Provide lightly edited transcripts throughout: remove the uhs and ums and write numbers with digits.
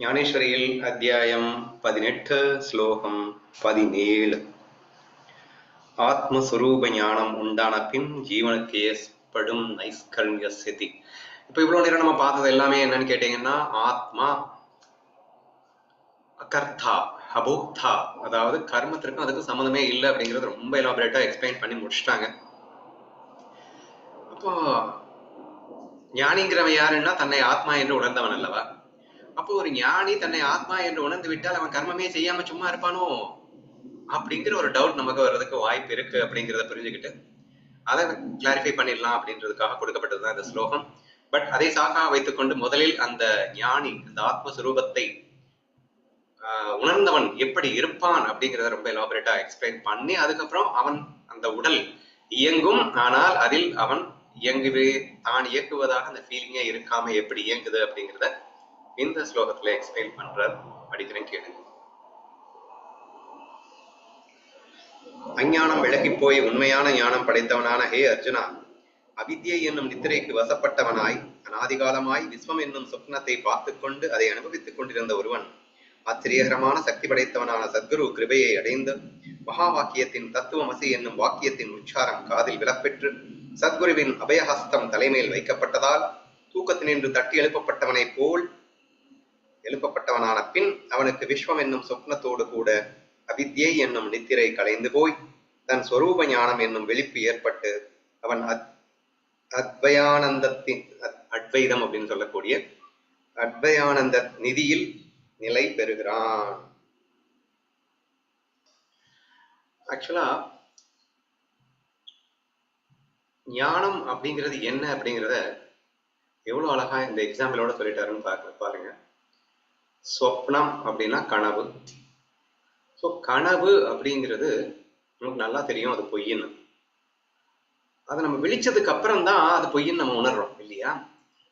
ஞானேஸ்வரியில் அத்தியாயம் 18 ஸ்லோகம் 17. ஆத்மஸ்வரூப ஞானம் உண்டான பின் ஜீவனுக்கு ஏற்படும் நைஷ்கர்மிய ஸ்திதி. இப்ப இவ்வளவு நேரம் நம்ம பார்த்தது எல்லாமே என்னன்னு கேட்டீங்கன்னா, ஆத்மா அகர்த்தா அபோக்தா, அதாவது கர்மத்திற்கும் அதுக்கு சம்மந்தமே இல்லை அப்படிங்கிறது ரொம்ப எலாபரேட்டா எக்ஸ்பிளைன் பண்ணி முடிச்சுட்டாங்க. அப்போ ஞானிங்கிறவன் யாருன்னா தன்னை ஆத்மா என்று உணர்ந்தவன் அல்லவா? அப்போ ஒரு ஞானி தன்னை ஆத்மா என்று உணர்ந்து விட்டால் அவன் கர்மமே செய்யாம சும்மா இருப்பானோ அப்படிங்கிற ஒரு டவுட் நமக்கு வர்றதுக்கு வாய்ப்பு இருக்கு. அப்படிங்கிறத புரிஞ்சுக்கிட்டு அதை கிளாரிஃபை பண்ணிடலாம் அப்படின்றதுக்காக கொடுக்கப்பட்டதுதான் இந்த ஸ்லோகம். பட் அதை சாக்கா வைத்துக்கொண்டு முதலில் அந்த ஞானி அந்த ஆத்மஸ்வரூபத்தை உணர்ந்தவன் எப்படி இருப்பான் அப்படிங்கிறத ரொம்ப எலாபரேட்டா எக்ஸ்பிளைன் பண்ணி, அதுக்கப்புறம் அவன் அந்த உடல் இயங்கும், ஆனால் அதில் அவன் தான் இயக்குவதாக அந்த ஃபீலிங்கே இருக்காம எப்படி இயங்குது அப்படிங்கிறத இந்த ஸ்லோகத்துல எக்ஸ்பிளைன் பண்ற. படிக்கிறேன், கேளுங்க. அஞ்ஞானம் விலகி போய் உண்மையான ஞானம் படைத்தவனான ஹே அர்ஜுனா, அவித்யை என்னும் நித்திரைக்கு வசப்பட்டவனாய் அநாதிகாலமாய் விஸ்வம் என்னும் சொப்னத்தை பார்த்து கொண்டு அதை அனுபவித்துக் கொண்டிருந்த ஒருவன் ஆச்சரியகரமான சக்தி படைத்தவனான சத்குரு கிருபையை அடைந்து மகா வாக்கியத்தின் தத்துவமசி என்னும் வாக்கியத்தின் உச்சாரம் காதில் விலப்பெற்று சத்குருவின் அபயஹஸ்தம் தலைமையில் வைக்கப்பட்டதால் தூக்கத்தினின்று தட்டி எழுப்பப்பட்டவனை போல் எழுப்பப்பட்டவனான பின் அவனுக்கு விஸ்வம் என்னும் சொப்னத்தோடு கூட அவித்யை என்னும் நித்திரை கலைந்து போய் தன் ஸ்வரூப ஞானம் என்னும் வெளிப்பு ஏற்பட்டு அவன் அத்வயானந்தத்தின் அத்வைதம் அப்படின்னு சொல்லக்கூடிய அத்வயானந்த நிதியில் நிலை பெறுகிறான். ஆக்சுவலா ஞானம் அப்படிங்கிறது என்ன அப்படிங்கிறத எவ்வளவு அழகா இந்த எக்ஸாம்பிளோட சொல்லிட்டாருன்னு பாருங்க. சொப்னம் அப்படின்னா கனவு. ஸோ கனவு அப்படிங்கிறது நமக்கு நல்லா தெரியும் அது பொய்ன்னு. அதை நம்ம விழிச்சதுக்கு அப்புறம் தான் அது பொய்ன்னு நம்ம உணர்றோம் இல்லையா?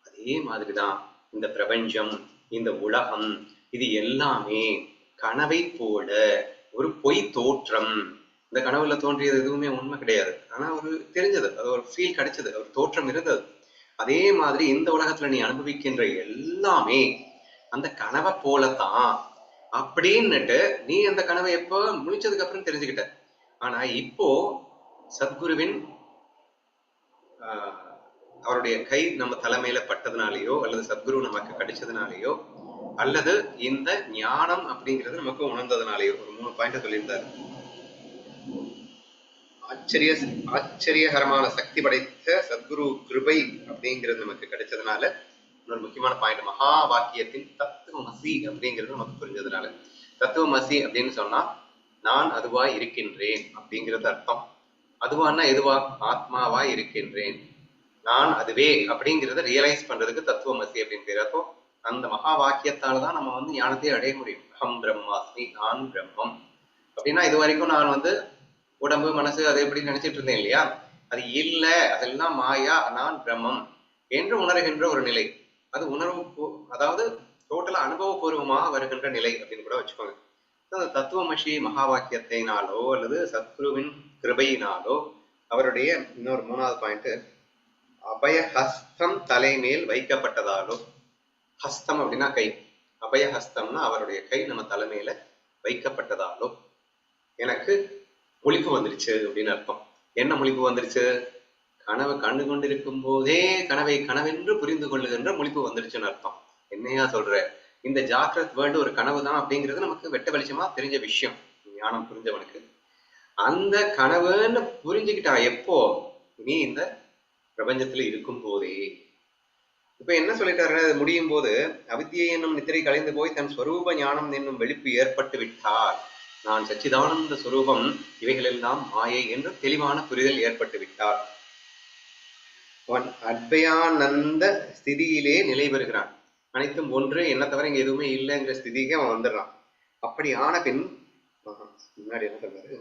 அதே மாதிரிதான் இந்த பிரபஞ்சம், இந்த உலகம், இது எல்லாமே கனவை போல ஒரு பொய் தோற்றம். இந்த கனவுல தோன்றியது எதுவுமே உண்மை கிடையாது. ஆனா ஒரு தெரிஞ்சது, அது ஒரு ஃபீல் கிடைச்சது, ஒரு தோற்றம் இருந்தது. அதே மாதிரி இந்த உலகத்துல நீ அனுபவிக்கின்ற எல்லாமே அந்த கனவை போலத்தான் அப்படின்னுட்டு நீ அந்த கனவை எப்போ முடிச்சதுக்கு அப்புறம் தெரிஞ்சுக்கிட்ட. ஆனா இப்போ சத்குருவின் அவருடைய கை நம்ம தலைமையில பட்டதுனாலேயோ அல்லது சத்குரு நமக்கு கிடைச்சதுனாலேயோ அல்லது இந்த ஞானம் அப்படிங்கிறது நமக்கு உணர்ந்ததுனாலேயோ ஒரு 3 பாயிண்ட் சொல்லியிருந்தாரு. ஆச்சரியகரமான சக்தி படைத்த சத்குரு கிருபை அப்படிங்கிறது நமக்கு கிடைச்சதுனால, இன்னொரு முக்கியமான பாயிண்ட் மகா வாக்கியத்தின் தத்துவமசி அப்படிங்கிறது நமக்கு புரிஞ்சதுனால. தத்துவமசி அப்படின்னு சொன்னா நான் அதுவாய் இருக்கின்றேன் அப்படிங்கிறது அர்த்தம். அதுவான்னா எதுவா? ஆத்மாவாய் இருக்கின்றேன், நான் அதுவே அப்படிங்கிறத ரியலைஸ் பண்றதுக்கு தத்துவமசி அப்படின்னு பேர். அப்போ அந்த மகா வாக்கியத்தாலதான் நம்ம ஞானத்தை அடைய முடியும். அகம் பிரம்மாஸ்மி, நான் பிரம்மம் அப்படின்னா இது வரைக்கும் நான் உடம்பு மனசு அதை எப்படி நினைச்சிட்டு இருந்தேன் இல்லையா? அது இல்லை, அதெல்லாம் மாயா, நான் பிரம்மம் என்று உணர்கின்ற ஒரு நிலை. அது உணர்வு, அதாவது டோட்டலா அனுபவபூர்வமாக வருகின்ற நிலை அப்படின்னு கூட வச்சுக்கோங்க. அந்த தத்துவமசி மகா வாக்கியத்தினாலோ அல்லது சத்குருவின் கிருபையினாலோ அவருடைய இன்னொரு 3வது பாயிண்ட் அபயஹஸ்தம் தலைமேல் வைக்கப்பட்டதாலோ. ஹஸ்தம் அப்படின்னா கை, அபயஹஸ்தம்னா அவருடைய கை நம்ம தலைமையில வைக்கப்பட்டதாலோ எனக்கு முழிப்பு வந்துருச்சு அப்படின்னு அர்த்தம். என்ன முழிப்பு வந்துருச்சு? கனவு கண்டு கொண்டிருக்கும் போதே கனவை கனவென்று புரிந்து கொள்ளுகின்ற முழிப்பு வந்துருச்சுன்னு அர்த்தம். என்னையா சொல்ற? இந்த ஜாக்கிரத் வேர்ல்டு ஒரு கனவு தான் அப்படிங்கிறது நமக்கு வெட்ட வெளிச்சமா தெரிஞ்ச விஷயம் ஞானம் புரிஞ்சவனுக்கு. அந்த கனவுன்னு புரிஞ்சுக்கிட்டா எப்போ? நீ இந்த பிரபஞ்சத்துல இருக்கும் போதே. இப்ப என்ன சொல்லிட்டாரு? முடியும் போது அவித்யை என்னும் நித்திரை கலைந்து போய் தன் ஸ்வரூப ஞானம் என்னும் வெளிப்பு ஏற்பட்டு விட்டால் நான் சச்சிதானந்த சுரூபம், இவைகளெல்லாம் மாயை என்று தெளிவான புரிதல் ஏற்பட்டு விட்டார். அவன் அத்வயானந்த ஸ்திதியிலே நிலை பெறுகிறான். அனைத்தும் ஒன்று, என்ன தவிர இங்க எதுவுமே இல்லைங்கிற ஸ்திதிக்கு அவன் வந்துடுறான். அப்படி ஆன பின் முன்னாடி என்ன சொல்றாரு?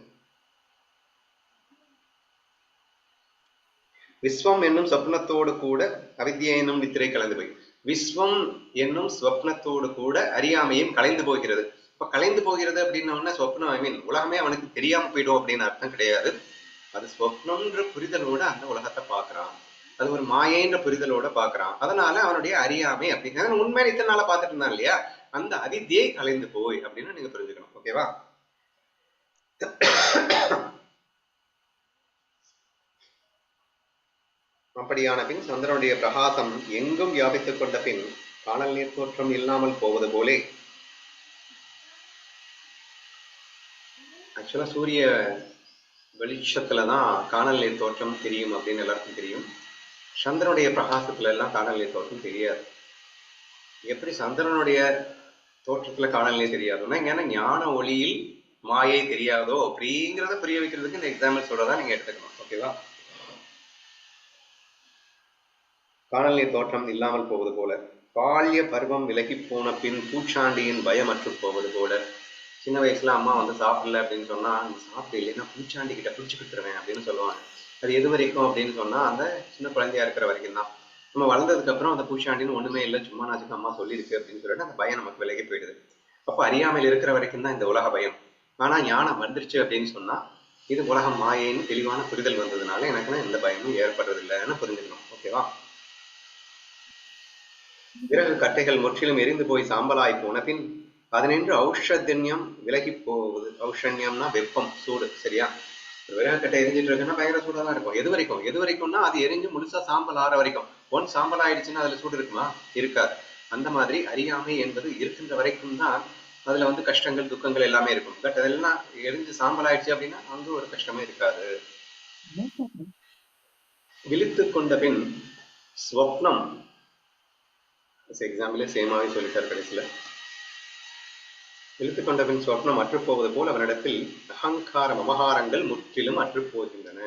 விஸ்வம் என்னும் சொப்னத்தோடு கூட அவித்யை என்னும் நித்திரை கலந்து போய், விஸ்வம் என்னும் ஸ்வப்னத்தோடு கூட அறியாமையும் கலைந்து போகிறது. இப்ப கலைந்து போகிறது அப்படின்னா சொப்னம், உலகமே அவனுக்கு தெரியாம போயிடும் அப்படின்னு அர்த்தம் கிடையாது. அது சொப்னம்ன்ற புரிதலோட அந்த உலகத்தை பார்க்கிறான். அது ஒரு மாயைன்ற புரிதலோட பாக்குறான். அதனால அவனுடைய அறியாமை அப்படிங்கிறது உண்மையான இத்தனை நாளா பார்த்துட்டு இருந்தான் இல்லையா, அந்த அவித்தியை கலைந்து போய் அப்படின்னு நீங்க புரிஞ்சுக்கணும். ஓகேவா? அப்படியான பின் சந்திரனுடைய பிரகாசம் எங்கும் வியாபித்துக் கொண்ட பின் காணல் நீர் தோற்றம் இல்லாமல் போவது போலே, ஆக்சுவலா சூரிய வெளிச்சத்துலதான் காணல் நீர் தோற்றம் தெரியும் அப்படின்னு எல்லாருக்கும் தெரியும். சந்திரனுடைய பிரகாசத்துல எல்லாம் காணல் நீர் தோற்றம் தெரியாது. எப்படி சந்திரனுடைய தோற்றத்துல காணல் நீர் தெரியாதுன்னா, ஏன்னா ஞான ஒளியில் மாயை தெரியாதோ அப்படிங்கிறத புரிய வைக்கிறதுக்கு இந்த எக்ஸாம்பிள் சொல்றதா நீங்க எடுத்துக்கணும். ஓகேவா? காணல் நீர் தோற்றம் இல்லாமல் போவது போல, பால்ய பருவம் விலகி போன பின் பூச்சாண்டியின் பயமற்று போவது போல. சின்ன வயசுல அம்மா வந்து சாப்பிடல அப்படின்னு சொன்னா, நீ சாப்பிட இல்லைன்னா பூச்சாண்டி கிட்ட பிடிச்சு கொடுத்துருவேன் அப்படின்னு சொல்லுவாங்க. அது எது வரைக்கும் அப்படின்னு சொன்னா, அந்த சின்ன குழந்தையா இருக்கிற வரைக்கும் தான். நம்ம வளர்ந்ததுக்கு அப்புறம் அந்த பூச்சாண்டின்னு ஒண்ணுமே இல்லை, சும்மா நாச்சுக்கு அம்மா சொல்லியிருக்கு அப்படின்னு சொல்லிட்டு அந்த பயம் நமக்கு விலகி போயிடுது. அப்போ அறியாமையில் இருக்கிற வரைக்கும் தான் இந்த உலக பயம். ஆனா ஞானம் வந்துருச்சு அப்படின்னு சொன்னா, இது உலகம் மாயைன்னு தெளிவான புரிதல் வந்ததுனால எனக்குன்னா எந்த பயமும் ஏற்படுறது இல்லைன்னு புரிஞ்சுக்கணும். ஓகேவா? விறகு கட்டைகள் முற்றிலும் எரிந்து போய் சாம்பலாய் போன பின் அதனின்று ஔஷதன்யம் விலகி போகுது. ஔஷன்யம்னா வெப்பம், சூடு. சரியா? விறகு கட்டை எரிஞ்சிட்டு இருக்குன்னா பயங்கர சூடா தான் இருக்கும். எது வரைக்கும்னா அது எரிஞ்சு முழுசா சாம்பல் ஆற வரைக்கும். ஒன் சாம்பல் ஆயிடுச்சுன்னா அதுல சூடு இருக்குமா? இருக்காது. அந்த மாதிரி அறியாமை என்பது இருக்கின்ற வரைக்கும் தான் அதுல வந்து கஷ்டங்கள் துக்கங்கள் எல்லாமே இருக்கும். பட் அதெல்லாம் எரிஞ்சு சாம்பல் ஆயிடுச்சு அப்படின்னா அங்க ஒரு கஷ்டமே இருக்காது. விழித்து கொண்ட பின் ஸ்வப்னம், எக்ஸாம்பிளே சேமாவே சொல்லிட்டார் கடைசியில. விழித்துக் கொண்ட பின் சொப்னம் அற்றுப்போவது போல் அவனிடத்தில் அகங்கார மமகாரங்கள் முற்றிலும் அற்றுப்போகின்றன.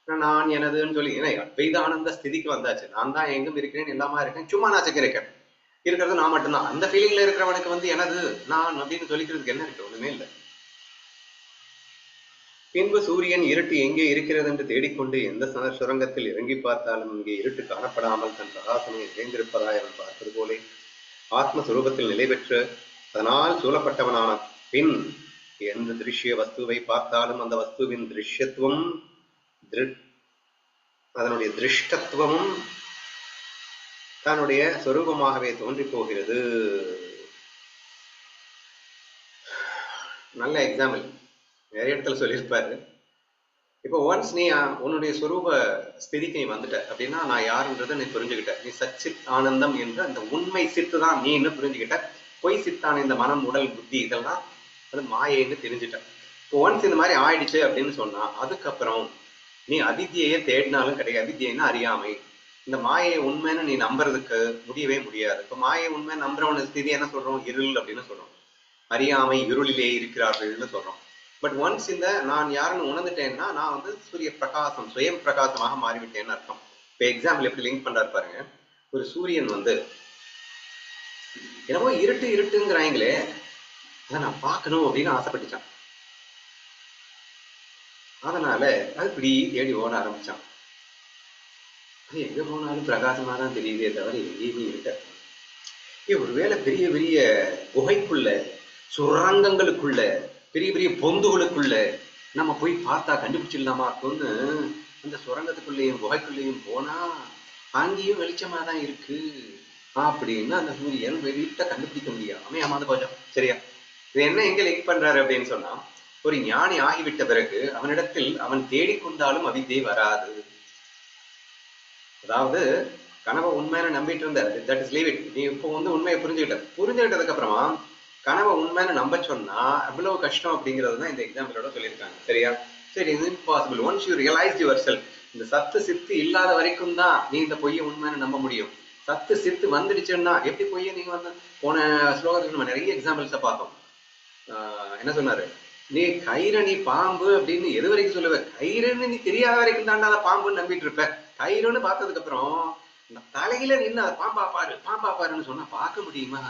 நான் எனதுன்னு சொல்லி, ஏன்னா அத்வைத ஆனந்த ஸ்திதிக்கு வந்தாச்சு. நான் தான் எங்கும் இருக்கிறேன், எல்லாமா இருக்கேன், சும்மா நாச்சுக்கு இருக்கேன், இருக்கிறது நான் மட்டும்தான். அந்த ஃபீலிங்ல இருக்கிறவனுக்கு வந்து எனது நான் அப்படின்னு சொல்லிக்கிறதுக்கு என்ன இருக்கு? ஒண்ணுமே இல்லை. பின்பு சூரியன் இருட்டு எங்கே இருக்கிறது என்று தேடிக்கொண்டு எந்த சுரங்கத்தில் இறங்கி பார்த்தாலும் இங்கே இருட்டு காணப்படாமல் தன் பிரகாசமே நிறைந்திருப்பதாய் அவன் பார்ப்பது போலே ஆத்மஸ்வரூபத்தில் நிலை பெற்று அதனால் சூழப்பட்டவனான பின் எந்த திருஷ்ய வஸ்துவை பார்த்தாலும் அந்த வஸ்துவின் திருஷ்யத்துவம் அதனுடைய திருஷ்டத்துவமும் தன்னுடைய சொரூபமாகவே தோன்றி போகிறது. நல்ல எக்ஸாம்பிள் நிறைய இடத்துல சொல்லியிருப்பாரு. இப்போ ஒன்ஸ் நீ உன்னுடைய சொரூப ஸ்திதிக்கு நீ வந்துட்ட அப்படின்னா, நான் யாருன்றதை நீ புரிஞ்சுக்கிட்ட, நீ சச்சித் ஆனந்தம் என்ற அந்த உண்மை சித்து தான் நீன்னு புரிஞ்சுக்கிட்ட. பொய் சித்தான இந்த மனம் உடல் புத்தி இதெல்லாம் அது மாயைன்னு தெரிஞ்சுட்ட. இப்போ ஒன்ஸ் இந்த மாதிரி ஆயிடுச்சு அப்படின்னு சொன்னா, அதுக்கப்புறம் நீ அவித்தியையே தேடினாலும் கிடையாது. அவித்தியைன்னா அறியாமை. இந்த மாயை உண்மைன்னு நீ நம்புறதுக்கு முடியவே முடியாது. இப்போ மாயை உண்மை நம்புறவன ஸ்திதி என்ன சொல்றோம்? இருள் அப்படின்னு சொல்றோம். அறியாமை இருளிலே இருக்கிறார்கள்னு சொல்றோம். பட் ஒன்ஸ் இந்த நான் யாருன்னு உணர்ந்துட்டேன்னா நான் வந்து சூரிய பிரகாசம் சுயம் பிரகாசமாக மாறிவிட்டேன்னு அர்த்தம். இப்போ எக்ஸாம்பிள் எப்படி லிங்க் பண்றாரு பாருங்க. ஒரு சூரியன் வந்து என்னமோ இருட்டு இருட்டுங்கிறாங்களே, அதை நான் பார்க்கணும் அப்படின்னு ஆசைப்பட்டுச்சான். அதனால அது இப்படி தேடி ஓட ஆரம்பிச்சான். அது எங்க போனாலும் பிரகாசமா தான் தெரியுதே தவிர எங்கேயுமே இருக்க. ஒருவேளை பெரிய பெரிய குகைக்குள்ள சுரங்கங்களுக்குள்ள பெரிய பெரிய பொந்துகளுக்குள்ள நம்ம போய் பார்த்தா கண்டுபிடிச்சிடலாமா இருக்கும்னு அந்த சுரங்கத்துக்குள்ளேயும் குகைக்குள்ளேயும் போனா அங்கேயும் வெளிச்சமா தான் இருக்கு அப்படின்னு அந்த சூரியன் வெளியிட்ட கண்டுபிடிக்க முடியாம ஏமாந்து போச்சோம். சரியா? இது என்ன எங்க லிங்க் பண்றாரு அப்படின்னு சொன்னா, ஒரு ஞானி ஆகிவிட்ட பிறகு அவனிடத்தில் அவன் தேடிக்கொண்டாலும் அவித்தை வராது. அதாவது கனவை உண்மையான நம்பிட்டு இருந்த தட் இஸ் லீவ் இட். நீ இப்போ வந்து உண்மையை புரிஞ்சுக்கிட்டதுக்கு அப்புறமா கனவை உண்மையான நம்ப சொன்னா அவ்வளவு கஷ்டம் அப்படிங்கிறது தான் இந்த எக்ஸாம்பிளோட சொல்லியிருக்காங்க. சரியா? சரி, இது impossible. Once you realise your self, இந்த சத்து சித்து இல்லாத வரைக்கும் தான் நீ இந்த பொய்யை உண்மையான நம்ப முடியும். சத்து சித்து வந்துடுச்சுன்னா எப்படி பொய்யை நீங்க வந்து போன ஸ்லோகத்துக்கு நம்ம நிறைய எக்ஸாம்பிள்ஸை பார்த்தோம். என்ன சொன்னாரு? நீ கயிறு நீ பாம்பு அப்படின்னு எது வரைக்கும் சொல்லுவ? கயிறுன்னு நீ தெரியாத வரைக்கும் தாண்டா அதை பாம்புன்னு நம்பிட்டு இருப்ப. கயிறுன்னு பார்த்ததுக்கு அப்புறம் தலையில நின்று அதை பாம்பா பாரு பாம்பா பாருன்னு சொன்னா பார்க்க முடியுமா?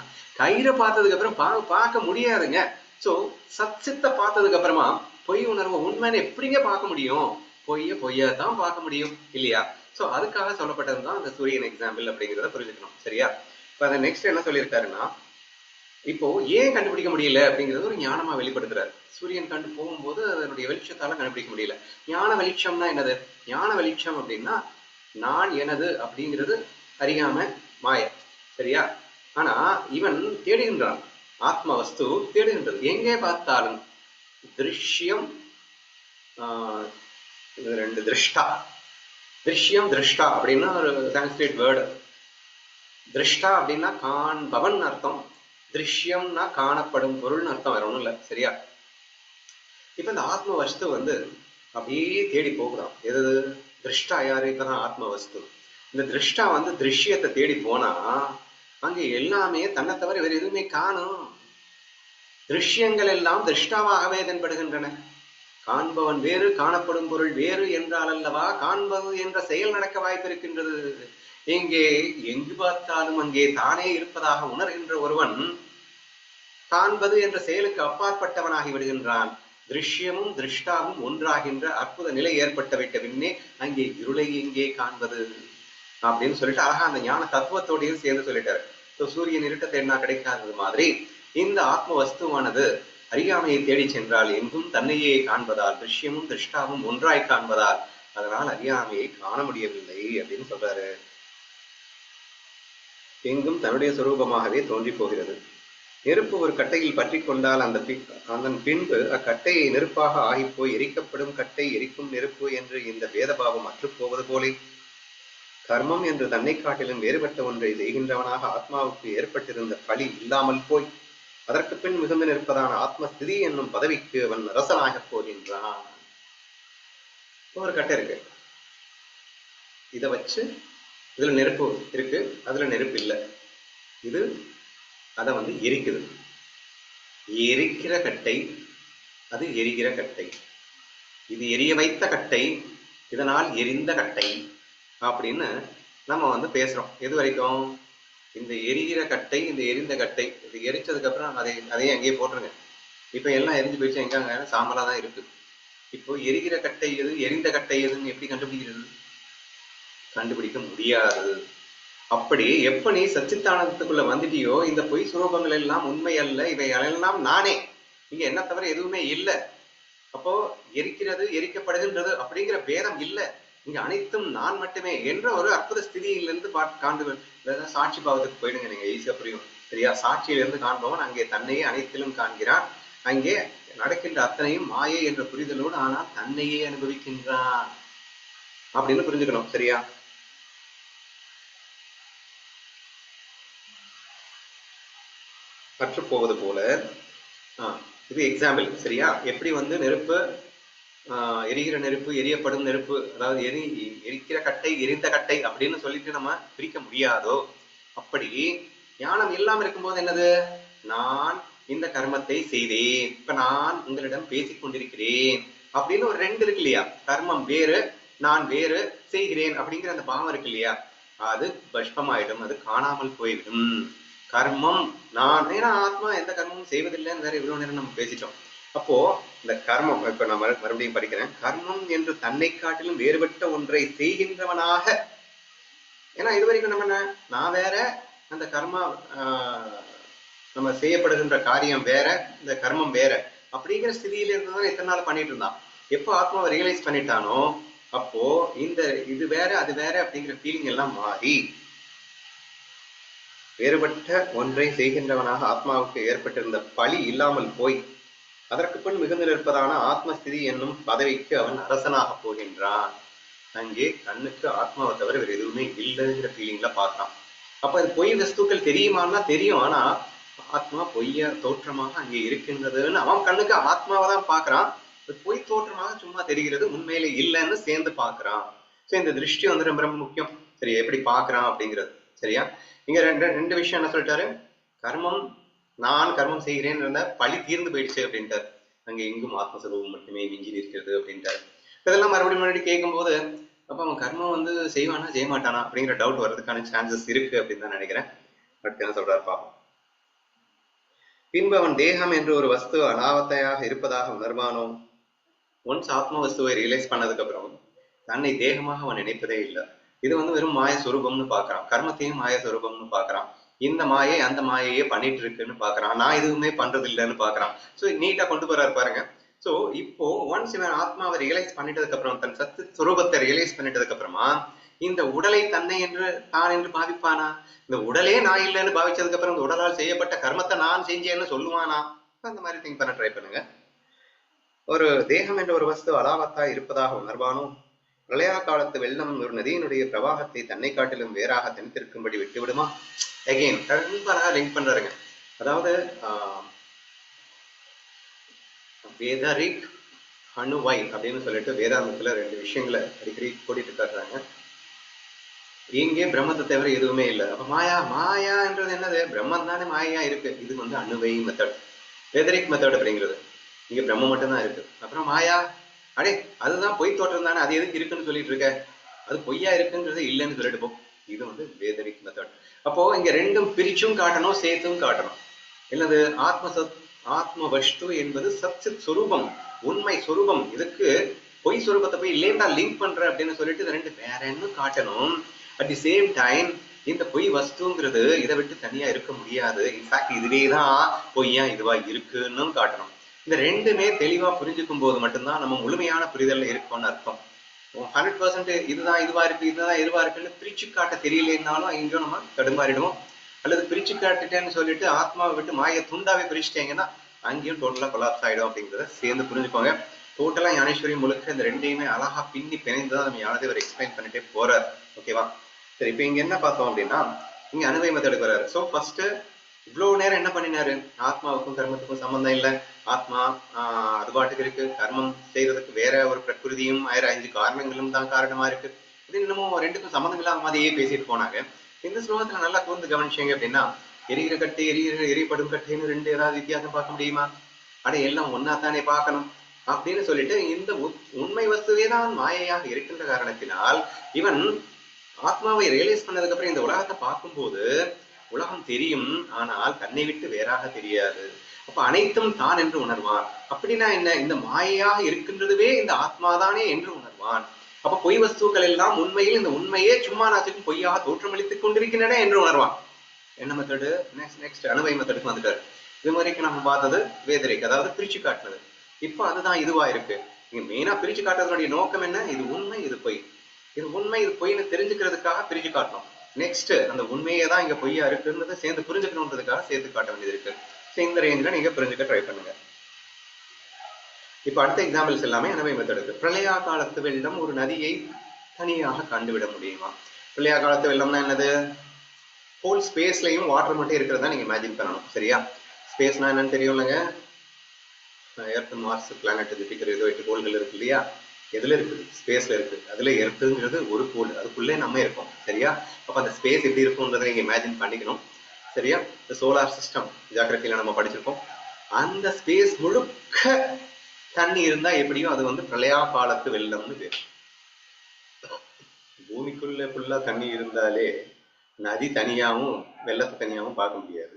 கயிறை பார்த்ததுக்கு அப்புறம் பாம்பு பார்க்க முடியாதுங்க. சோ சச்சித்தை பார்த்ததுக்கு அப்புறமா பொய் உணர்வு உண்மைன்னு எப்படிங்க பார்க்க முடியும்? பொய்யா தான் பார்க்க முடியும் இல்லையா? சோ அதுக்காக சொல்லப்பட்டதுதான் அந்த சூரியன் எக்ஸாம்பிள் அப்படிங்கிறத புரிஞ்சுக்கணும். சரியா? இப்ப அதை நெக்ஸ்ட் என்ன சொல்லியிருக்காருன்னா, இப்போ ஏன் கண்டுபிடிக்க முடியல அப்படிங்கிறது ஒரு ஞானமா வெளிப்படுத்துறாரு. சூரியன் கண்டு போகும்போது அதனுடைய வெளிச்சத்தால கண்டுபிடிக்க முடியல. ஞான வெளிச்சம்னா என்னது? ஞான வெளிச்சம் அப்படின்னா நான் எனது அப்படிங்கிறது அறியாம மாய, சரியா? ஆனா இவன் தேடுகின்றான், ஆத்ம வஸ்து தேடுகின்றது. எங்கே பார்த்தாலும் திருஷ்யம், ரெண்டு திருஷ்டா, திருஷ்யம் திருஷ்டா அப்படின்னா ஒரு சான்ஸ்கிரிட் வேர்டு. திருஷ்டா அப்படின்னா காண்பவன் அர்த்தம், திருஷ்யம்னா காணப்படும் பொருள்னு அர்த்தம், வேற ஒண்ணும் இல்லை, சரியா? இப்ப இந்த ஆத்ம வஸ்து அப்படியே தேடி போகுதான். எது? திருஷ்டா யாரு? இப்பதான் ஆத்ம வஸ்து. இந்த திருஷ்டா திருஷ்யத்தை தேடி போனா அங்க எல்லாமே தன்னை தவிர வேற எதுவுமே காணும். திருஷ்யங்கள் எல்லாம் திருஷ்டாவாகவே தென்படுகின்றன. காண்பவன் வேறு, காணப்படும் பொருள் வேறு என்றால் அல்லவா காண்பது என்ற செயல் நடக்க வாய்ப்பு இருக்கின்றது. இங்கே எங்கு பார்த்தாலும் அங்கே தானே இருப்பதாக உணர்கின்ற ஒருவன் காண்பது என்ற செயலுக்கு அப்பாற்பட்டவனாகி விடுகின்றான். திருஷ்யமும் திருஷ்டாவும் ஒன்றாகின்ற அற்புத நிலை ஏற்பட்டு விட்ட பின்னே அங்கே இருளை எங்கே காண்பது அப்படின்னு சொல்லிட்டு அழகா அந்த ஞான தத்துவத்தோடையும் சேர்ந்து சொல்லிட்டாரு. சூரியன் இருட்ட தேடினா கிடைக்காதது மாதிரி இந்த ஆத்ம வஸ்துவானது அறியாமையை தேடி சென்றால் எங்கும் தன்னையே காண்பதால், திருஷ்யமும் திருஷ்டாவும் ஒன்றாய் காண்பதால் அதனால் அறியாமையை காண முடியவில்லை அப்படின்னு சொல்றாரு. எங்கும் தன்னுடைய சுரூபமாகவே தோன்றி போகிறது. நெருப்பு ஒரு கட்டையில் பற்றி கொண்டால் அதன் பின்பு அக்கட்டையை நெருப்பாக ஆகிப்போய் எரிக்கப்படும் கட்டை எரிக்கும் நெருப்பு என்று இந்த வேதபாவம் அற்றுப்போவது போலே கர்மம் என்று தன்னை காட்டிலும் வேறுபட்ட ஒன்றை செய்கின்றவனாக ஆத்மாவுக்கு ஏற்பட்டிருந்த பழி இல்லாமல் போய் அதற்கு பின் மிகுந்து நிற்பதான ஆத்மஸ்திதி என்னும் பதவிக்கு அவன் அரசனாக போகின்றான். ஒரு கட்டை இருக்கு, இதை வச்சு இதுல நெருப்பு இருக்கு, அதுல நெருப்பு இல்லை, இது அதை எரிக்குது. எரிக்கிற கட்டை, அது எரிகிற கட்டை. இது எரிய வைத்த கட்டை, இதனால் எரிந்த கட்டை அப்படின்னு நம்ம பேசுறோம். எது வரைக்கும்? இந்த எரிகிற கட்டை, இந்த எரிந்த கட்டை, இது எரிச்சதுக்கு அப்புறம் அதையும் அங்கேயே போட்டுருங்க. இப்ப எல்லாம் எரிஞ்சு போயிடுச்சு, எங்க சாம்பலா தான் இருக்கு. இப்போ எரிகிற கட்டை எது, எரிந்த கட்டை எதுன்னு எப்படி கண்டுபிடிக்கிறது? கண்டுபிடிக்க முடியாது. அப்படி எப்ப நீ சச்சித்தானந்தத்துக்குள்ள வந்துட்டியோ இந்த பொய் சுரூபங்கள் எல்லாம் உண்மை அல்ல, இவை எல்லாம் நானே, இங்க என்ன தவிர எதுவுமே இல்லை. அப்போ எரிக்கிறது எரிக்கப்படுகின்றது அப்படிங்கிற பேதம் இல்லை, இங்க அனைத்தும் நான் மட்டுமே என்ற ஒரு அற்புத ஸ்திதியிலிருந்து காண்டு சாட்சி பாவத்துக்கு போயிடுங்க, நீங்க ஈஸியா புரியும், சரியா? சாட்சியிலிருந்து காண்பவன் அங்கே தன்னையே அனைத்திலும் காண்கிறான். அங்கே நடக்கின்ற அத்தனையும் மாயை என்ற புரிதலோடு ஆனால் தன்னையே அனுபவிக்கின்றான் அப்படின்னு புரிஞ்சுக்கணும், சரியா? கற்று போவது போல இது எக்ஸாம்பிள், சரியா? எப்படி நெருப்பு, எரிகிற நெருப்பு, எரியப்படும் நெருப்பு, அதாவது எரிக்கிற கட்டை எரிந்த கட்டை அப்படின்னு சொல்லிட்டு நம்ம பிரிக்க முடியாதோ, அப்படி ஞானம் இல்லாம இருக்கும்போது என்னது? நான் இந்த கர்மத்தை செய்தேன், இப்ப நான் உங்களிடம் பேசிக் கொண்டிருக்கிறேன் அப்படின்னு ஒரு ரெண்டு இருக்கு இல்லையா? கர்மம் வேறு, நான் வேறு, செய்கிறேன் அப்படிங்கிற அந்த பாவம் இருக்கு இல்லையா? அது பஷ்பமாயிடும், அது காணாமல் போய்விடும். கர்மம் நான், ஏன்னா ஆத்மா எந்த கர்மமும் செய்வதில்லைன்னு வேற இவ்வளவு நேரம் நம்ம பேசிட்டோம். அப்போ இந்த கர்மம், இப்ப நான் மறுபடியும் படிக்கிறேன், கர்மம் என்று தன்னை காட்டிலும் வேறுபட்ட ஒன்றை செய்கின்றவனாக, ஏன்னா இது வரைக்கும் நம்ம நான் வேற, அந்த கர்மா நம்ம செய்யப்படுகின்ற காரியம் வேற, இந்த கர்மம் வேற அப்படிங்கிற ஸ்திதியில இருந்துதான் இத்தனை நாள் பண்ணிட்டு இருந்தான். எப்போ ஆத்மாவை ரியலைஸ் பண்ணிட்டானோ அப்போ இந்த இது வேற அது வேற அப்படிங்கிற ஃபீலிங் எல்லாம் மாறி வேறுபட்ட ஒன்றை செய்கின்றவனாக ஆத்மாவுக்கு ஏற்பட்டிருந்த பழி இல்லாமல் போய் அதற்கு பின் மிகுந்து நிற்பதான ஆத்மஸ்திதி என்னும் பதவிக்கு அவன் அரசனாக போகின்றான். அங்கே கண்ணுக்கு ஆத்மாவை தவிர வேறு எதுவுமே இல்லைங்கிற ஃபீலிங்ல பார்க்கலாம். அப்ப அது பொய் வஸ்துக்கள் தெரியுமான்னா தெரியும், ஆனா ஆத்மா பொய்ய தோற்றமாக அங்கே இருக்கின்றதுன்னு அவன் கண்ணுக்கு ஆத்மாவை தான் பார்க்கறான். பொய் தோற்றமாக சும்மா தெரிகிறது, உண்மையில இல்லைன்னு சேர்ந்து பார்க்கறான். சோ இந்த திருஷ்டி ரொம்ப ரொம்ப முக்கியம், சரி? எப்படி பார்க்கறான் அப்படிங்கிறது, சரியா? இங்க ரெண்டு விஷயம் என்ன சொல்லிட்டாரு? கர்மம், நான் கர்மம் செய்கிறேன் இருந்த பழி தீர்ந்து போயிடுச்சு அப்படின்ட்டார். அங்க எங்கும் ஆத்மஸ்வரூபம் மட்டுமே மிஞ்சி இருக்கிறது அப்படின்ட்டாரு. இதெல்லாம் மறுபடியும் கேட்கும் போது அப்ப அவன் கர்மம் செய்வானா செய்ய மாட்டானா அப்படிங்கிற டவுட் வர்றதுக்கான சான்சஸ் இருக்கு அப்படின்னு தான் நினைக்கிறேன். அடுத்து என்ன சொல்றாரு பாப்போம். பின்பு அவன் தேகம் என்று ஒரு வஸ்து அனாவத்தையாக இருப்பதாக உணர்வானோ, ஒன்ஸ் ஆத்ம வஸ்துவை ரியலைஸ் பண்ணதுக்கு அப்புறம் தன்னை தேகமாக அவன் நினைப்பதே இல்லை. இது வெறும் மாய சொரூபம்னு பாக்குறான், கர்மத்தையும் மாய சொரூபம்னு பாக்குறான், இந்த மாயை அந்த மாயையே பண்ணிட்டு இருக்குன்னு பாக்குறான், நான் எதுவுமே பண்றது இல்லைன்னு பாக்குறான். சோ நீட்டா கொண்டு போறாரு பாருங்க. சோ இப்போ ஒன்ஸ் இவன் ஆத்மாவை ரியலைஸ் பண்ணிட்டதுக்கு அப்புறம், தன் சத்து சுரூபத்தை ரியலைஸ் பண்ணிட்டதுக்கு அப்புறமா இந்த உடலை தன்னை என்று தான் என்று பாவிப்பானா? இந்த உடலே நான் இல்லைன்னு பாவிச்சதுக்கு அப்புறம் இந்த உடலால் செய்யப்பட்ட கர்மத்தை நான் செஞ்சேன்னு சொல்லுவானா? அந்த மாதிரி திங்க் பண்ண ட்ரை பண்ணுங்க. ஒரு தேகம் என்ற ஒரு வஸ்து அலாவத்தாய் இருப்பதாக உணர்வானோ பிரளயா காலத்து வெள்ளம் ஒரு நதியினுடைய பிரவாகத்தை தன்னை காட்டிலும் வேறாக தனித்திருக்கும்படி விட்டுவிடுமா? அகெயின் ரொம்ப லிங்க் பண்றாருங்க. அதாவது வேதரிக் அணுவை அப்படின்னு சொல்லிட்டு வேதாந்தத்துல 2 விஷயங்களை அடிக்கடி கூட்டிட்டு காட்டுறாங்க. இங்கே பிரம்மத்தை தவிர எதுவுமே இல்லை. அப்ப மாயான்றது என்னது? பிரம்மன் தானே மாயா இருக்கு. இது அணுவை மெத்தட், வேதரிக் மெத்தட் அப்படிங்கிறது. இங்க பிரம்மம் மட்டும்தான் இருக்கு. அப்புறம் மாயா, அடே அதுதான் பொய் தோற்றம் தானே, அது எதுக்கு இருக்குன்னு சொல்லிட்டு இருக்க, அது பொய்யா இருக்குன்றது இல்லைன்னு சொல்லிட்டு போ. இது வேதரிக் மெத்தட். அப்போ இங்க ரெண்டும் பிரிச்சும் காட்டணும், சேர்த்தும் காட்டணும். என்னது? ஆத்ம வஸ்து என்பது சச்சித் சொரூபம், உண்மை சொரூபம். இதுக்கு பொய் சொரூபத்தை போய் இல்லையா லிங்க் பண்ற அப்படின்னு சொல்லிட்டு இந்த ரெண்டு வேற என்ன காட்டணும். அட் தி சேம் டைம் இந்த பொய் வஸ்துங்கிறது இதை விட்டு தனியா இருக்க முடியாது. இன்ஃபேக்ட் இதுவேதான் பொய்யா இதுவா இருக்குன்னு காட்டணும். இந்த ரெண்டுமே தெளிவா புரிஞ்சுக்கும் போது மட்டும்தான் நம்ம முழுமையான புரிதல் இருக்கும்னு அர்த்தம். 100% இதுதான் இதுவா இருக்கு, இதுதான் இதுவா இருக்குன்னு பிரிச்சு காட்ட தெரியலன்னாலும் எங்கேயும் நம்ம தடுமாறிடுவோம். அல்லது பிரிச்சு காட்டுட்டேன்னு சொல்லிட்டு ஆத்மாவை விட்டு மாயை துண்டாவே பிரிச்சுட்டீங்கன்னா அங்கேயும் டோட்டலா கொலாப்ஸ் ஆயிடும் அப்படிங்கிறத சேர்ந்து புரிஞ்சுக்கோங்க. டோட்டலா ஞானேஸ்வரி முழுக்க இந்த ரெண்டையுமே அழகா பின்னி பிணைந்துதான் நம்ம ஞானதேவர் எக்ஸ்பிளைன் பண்ணிட்டே போறாரு. ஓகேவா? சரி, இப்ப இங்க என்ன பார்த்தோம் அப்படின்னா இங்க அனுபவ மெத்தடுக்கு வர்றாரு. ஸோ ஃபர்ஸ்ட் இவ்வளவு நேரம் என்ன பண்ணினாரு? ஆத்மாவுக்கும் கர்மத்துக்கும் சம்பந்தம் இல்லை, ஆத்மா அது பாட்டுக்கு இருக்கு, கர்மம் செய்யறதுக்கு வேற ஒரு பிரகிருதியும் 5 காரணங்களும் தான் காரணமா இருக்கு, இது இன்னமும் ரெண்டுக்கும் சம்மந்தம் இல்லாத மாதிரியே பேசிட்டு போனாங்க. இந்த ஸ்லோகத்துல நல்லா கூர்ந்து கவனிச்சீங்க அப்படின்னா எரிகிற கட்டு எரியப்படும் கட்டுன்னு 2 ஏதாவது வித்தியாசம் பார்க்க முடியுமா? அட எல்லாம் ஒன்னா தானே பார்க்கணும் அப்படின்னு சொல்லிட்டு இந்த உண்மை வஸ்துவே தான் மாயையாக இருக்கின்ற காரணத்தினால் இவன் ஆத்மாவை ரியலைஸ் பண்ணதுக்கு அப்புறம் இந்த உலகத்தை பார்க்கும்போது உலகம் தெரியும், ஆனால் தன்னை விட்டு வேறாக தெரியாது. அப்ப அனைத்தும் தான் என்று உணர்வான். அப்படின்னா என்ன? இந்த மாயையாக இருக்கின்றதுவே இந்த ஆத்மாதானே என்று உணர்வான். அப்ப பொய் வஸ்துக்கள் எல்லாம் உண்மையில் இந்த உண்மையே சும்மா நாச்சுக்கும் பொய்யாக தோற்றமளித்துக் கொண்டிருக்கின்றன என்று உணர்வான். என்ன மெத்தடு? நெக்ஸ்ட் அனுபவ மெத்தடுக்கு வந்துட்டாரு. இது வரைக்கும் நம்ம பார்த்தது வேதரிக், அதாவது பிரிச்சு காட்டுனது. இப்ப அதுதான் இதுவா இருக்கு. இங்க மெயினா பிரிச்சு காட்டுறதுடைய நோக்கம் என்ன? இது உண்மை, இது பொய். இது உண்மை, இது பொய்ன்னு தெரிஞ்சுக்கிறதுக்காக பிரிச்சு காட்டணும். நெக்ஸ்ட் அந்த உண்மையே தான் இங்க பொய்யா இருக்குன்றதை சேர்ந்து புரிஞ்சுக்கணுன்றதுக்காக சேர்த்து காட்ட வேண்டியது இருக்கு. இந்த ரேஞ்சில நீங்க புரிஞ்சுக்க ட்ரை பண்ணுங்க. இப்ப அடுத்த எக்ஸாம்பிள்ஸ் எல்லாமே அனுபவ மெத்தடுக்கு. பிரளயா காலத்து வெள்ளம் ஒரு நதியை தனியாக கண்டுவிட முடியுமா? பிரளயா காலத்து வெள்ளம்னா என்னது? ஹோல் ஸ்பேஸ்லயும் வாட்டர் மட்டும் இருக்கிறதா நீங்க இமேஜின் பண்ணணும். சரியா? ஸ்பேஸ்னா என்னன்னு தெரியும்லங்க. எர்த், மார்ஸ், பிளானட், ஜூபிட்டர், இது 8 கோள்கள் இருக்கு இல்லையா? எதுல இருக்குது? ஸ்பேஸ்ல இருக்கு. அதுல எர்த்துங்கிறது ஒரு கோள், அதுக்குள்ளே நம்ம இருக்கோம். சரியா? அப்ப அந்த ஸ்பேஸ் எப்படி இருக்கும்ன்றதை நீங்க இமேஜின் பண்ணிக்கணும். சரியா? இந்த சோலார் சிஸ்டம் ஜியோகிராஃபில நம்ம படிச்சிருக்கோம். அந்த ஸ்பேஸ் முழுக்க தண்ணி இருந்தா எப்படியும் அது பிரளயா காலத்து வெள்ளம்னு பேர். பூமிக்குள்ள ஃபுல்லா தண்ணி இருந்தாலே நதி தனியாவும் வெள்ளத்தை தனியாவும் பார்க்க முடியாது.